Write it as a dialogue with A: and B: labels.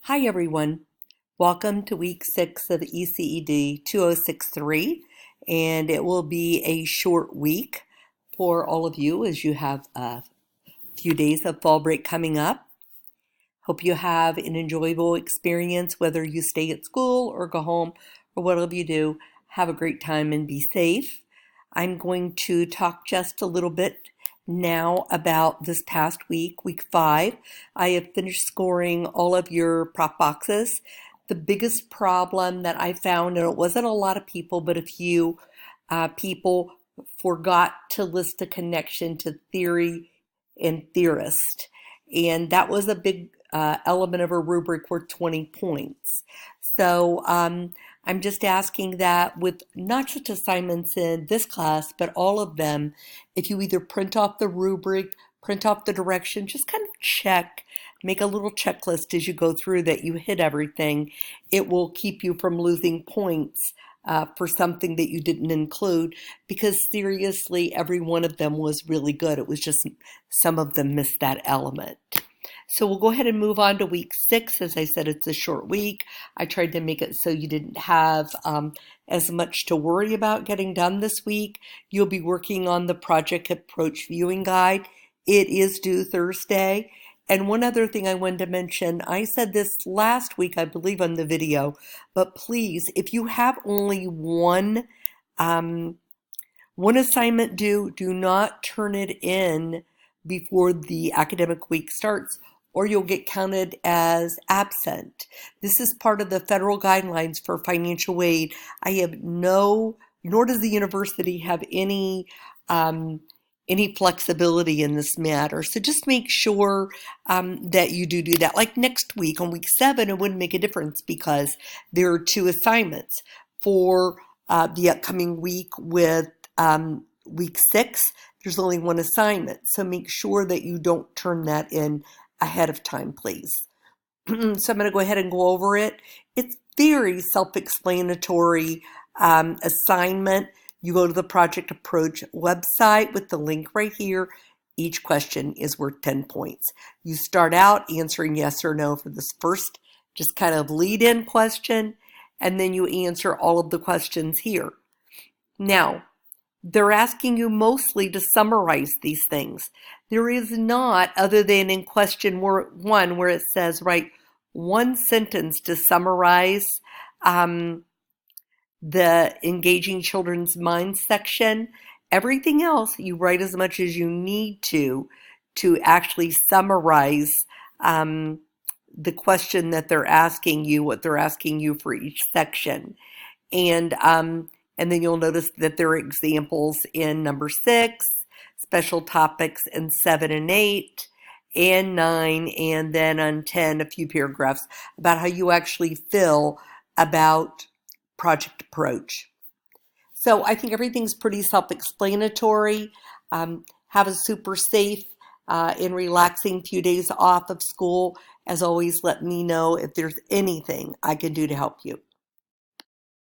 A: Hi everyone, welcome to week 6 of ECED2063, and it will be a short week for all of you as you have a few days of fall break coming up. Hope you have an enjoyable experience whether you stay at school or go home or whatever you do. Have a great time and be safe. I'm going to talk just a little bit now about this past week, week 5. I have finished scoring all of your prop boxes. The biggest problem that I found, and it wasn't a lot of people, but a few people forgot to list a connection to theory and theorist. And that was a big element of a rubric worth 20 points. So I'm just asking that with not just assignments in this class, but all of them, if you either print off the rubric, print off the direction, just kind of check, make a little checklist as you go through that you hit everything. It will keep you from losing points for something that you didn't include, because seriously, every one of them was really good. It was just some of them missed that element. So we'll go ahead and move on to week 6. As I said, it's a short week. I tried to make it so you didn't have as much to worry about getting done this week. You'll be working on the project approach viewing guide. It is due Thursday. And one other thing I wanted to mention, I said this last week, I believe, on the video, but please, if you have only one assignment due, do not turn it in before the academic week starts, or you'll get counted as absent. This is part of the federal guidelines for financial aid. I have nor does the university have any flexibility in this matter. So just make sure that you do that. Like next week on week 7, it wouldn't make a difference because there are 2 assignments. For the upcoming week with week 6, there's only 1 assignment. So make sure that you don't turn that in ahead of time, please. So I'm going to go ahead and go over it. It's very self-explanatory assignment. You go to the Project Approach website with the link right here. Each question is worth 10 points. You start out answering yes or no for this first just kind of lead-in question, and then you answer all of the questions here. Now, they're asking you mostly to summarize these things. There is not, other than in question 1 where it says write 1 sentence to summarize the engaging children's minds section. Everything else you write as much as you need to actually summarize the question that they're asking you, what they're asking you for each section. And then you'll notice that there are examples in number 6, special topics in 7 and 8, and 9, and then on 10, a few paragraphs about how you actually feel about Project Approach. So I think everything's pretty self-explanatory. Have a super safe and relaxing few days off of school. As always, let me know if there's anything I can do to help you.